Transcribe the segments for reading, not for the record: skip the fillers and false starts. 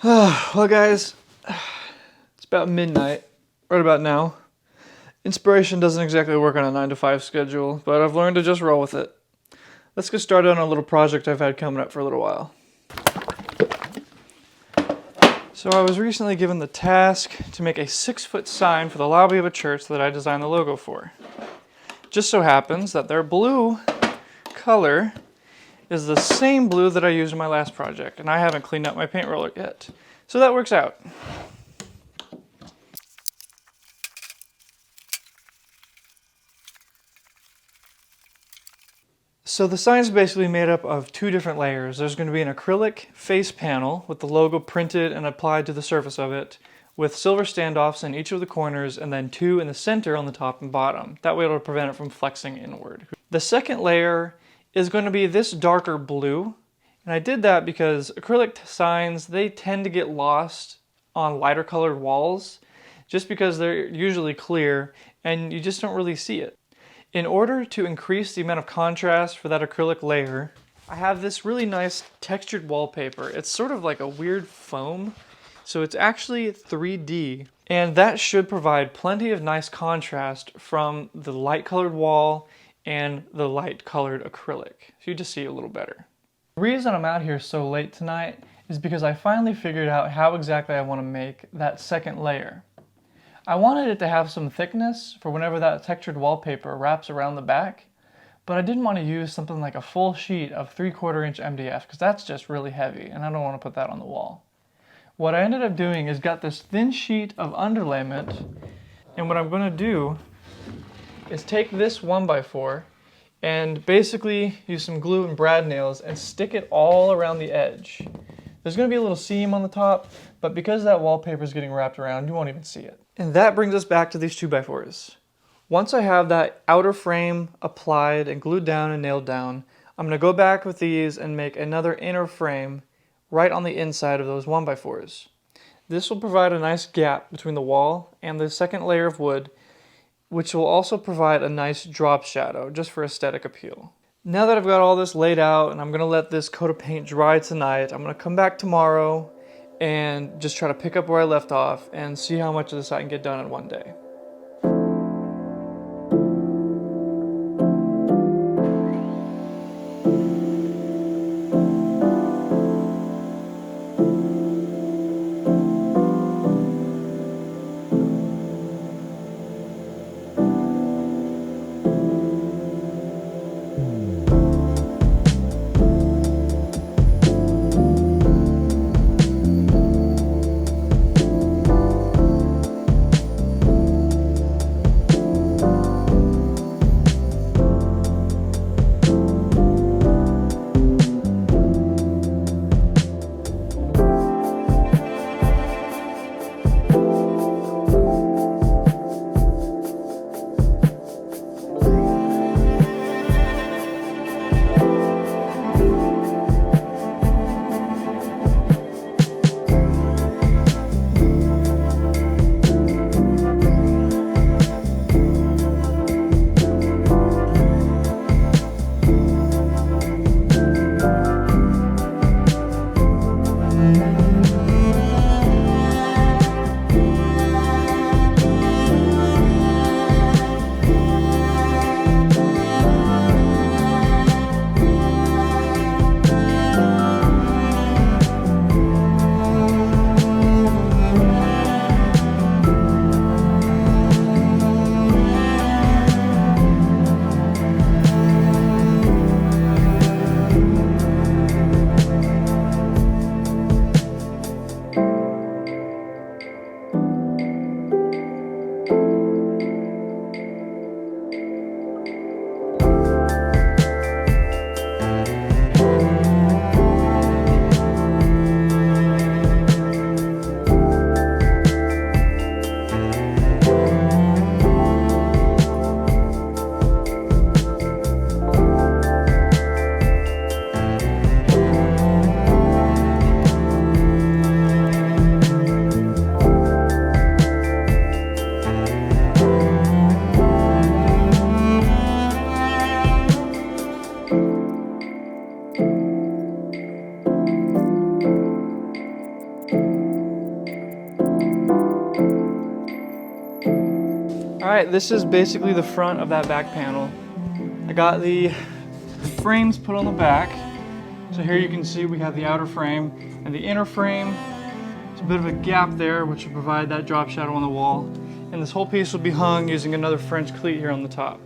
Well, guys, it's about midnight, right about now. Inspiration doesn't exactly work on a 9 to 5 schedule, but I've learned to just roll with it. Let's get started on a little project I've had coming up for a little while. So I was recently given the task to make a 6-foot sign for the lobby of a church that I designed the logo for. Just so happens that their blue color is the same blue that I used in my last project, and I haven't cleaned up my paint roller yet. So that works out. So the sign is basically made up of 2 different layers. There's going to be an acrylic face panel with the logo printed and applied to the surface of it, with silver standoffs in each of the corners and then 2 in the center on the top and bottom. That way it'll prevent it from flexing inward. The second layer is going to be this darker blue, and I did that because acrylic signs, they tend to get lost on lighter colored walls just because they're usually clear and you just don't really see it. In order to increase the amount of contrast for that acrylic layer, I have this really nice textured wallpaper. It's sort of like a weird foam, so it's actually 3D, and that should provide plenty of nice contrast from the light colored wall and the light colored acrylic, so you just see it a little better. The reason I'm out here so late tonight is because I finally figured out how exactly I want to make that second layer. I wanted it to have some thickness for whenever that textured wallpaper wraps around the back, but I didn't want to use something like a full sheet of 3/4 inch MDF because that's just really heavy and I don't want to put that on the wall. What I ended up doing is got this thin sheet of underlayment, and what I'm going to do is take this 1x4 and basically use some glue and brad nails and stick it all around the edge. There's going to be a little seam on the top, but because that wallpaper is getting wrapped around, you won't even see it. And that brings us back to these 2x4s. Once I have that outer frame applied and glued down and nailed down, I'm going to go back with these and make another inner frame right on the inside of those 1x4s. This will provide a nice gap between the wall and the second layer of wood, which will also provide a nice drop shadow just for aesthetic appeal. Now that I've got all this laid out and I'm going to let this coat of paint dry tonight, I'm going to come back tomorrow and just try to pick up where I left off and see how much of this I can get done in one day. All right, this is basically the front of that back panel. I got the frames put on the back. So here you can see we have the outer frame and the inner frame. There's a bit of a gap there, which will provide that drop shadow on the wall. And this whole piece will be hung using another French cleat here on the top.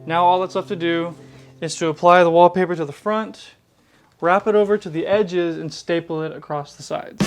Now all that's left to do is to apply the wallpaper to the front, wrap it over to the edges, and staple it across the sides.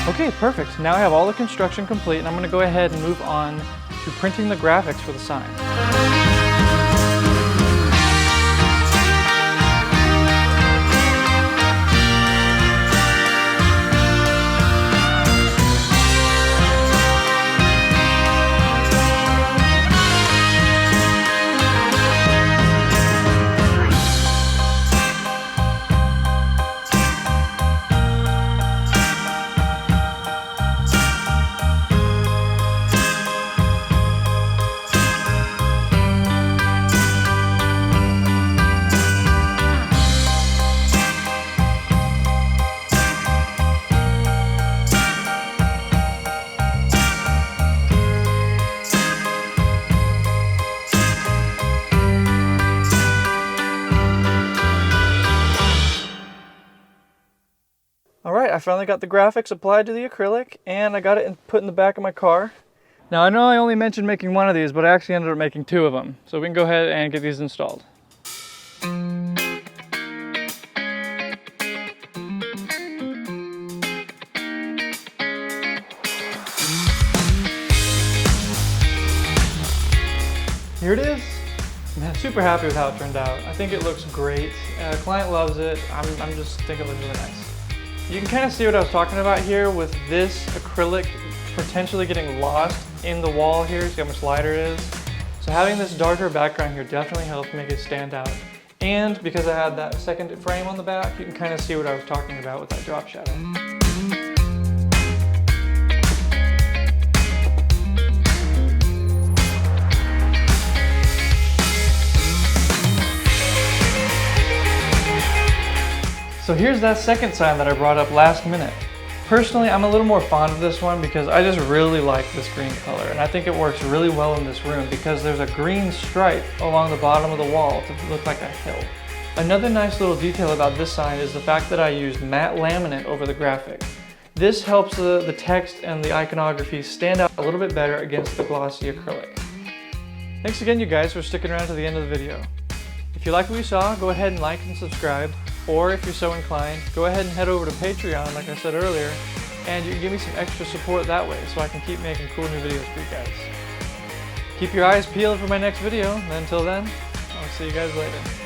Okay, perfect. Now I have all the construction complete, and I'm going to go ahead and move on to printing the graphics for the sign. Alright, I finally got the graphics applied to the acrylic, and I got it put in the back of my car. Now I know I only mentioned making one of these, but I actually ended up making two of them. So we can go ahead and get these installed. Here it is. I'm super happy with how it turned out. I think it looks great. Client loves it. I'm just think it looks really nice. You can kind of see what I was talking about here with this acrylic potentially getting lost in the wall here. See how much lighter it is? So having this darker background here definitely helped make it stand out. And because I had that second frame on the back, you can kind of see what I was talking about with that drop shadow. So here's that second sign that I brought up last minute. Personally, I'm a little more fond of this one because I just really like this green color, and I think it works really well in this room because there's a green stripe along the bottom of the wall to look like a hill. Another nice little detail about this sign is the fact that I used matte laminate over the graphic. This helps the text and the iconography stand out a little bit better against the glossy acrylic. Thanks again, you guys, for sticking around to the end of the video. If you like what you saw, go ahead and like and subscribe. Or if you're so inclined, go ahead and head over to Patreon, like I said earlier, and you can give me some extra support that way so I can keep making cool new videos for you guys. Keep your eyes peeled for my next video, and until then, I'll see you guys later.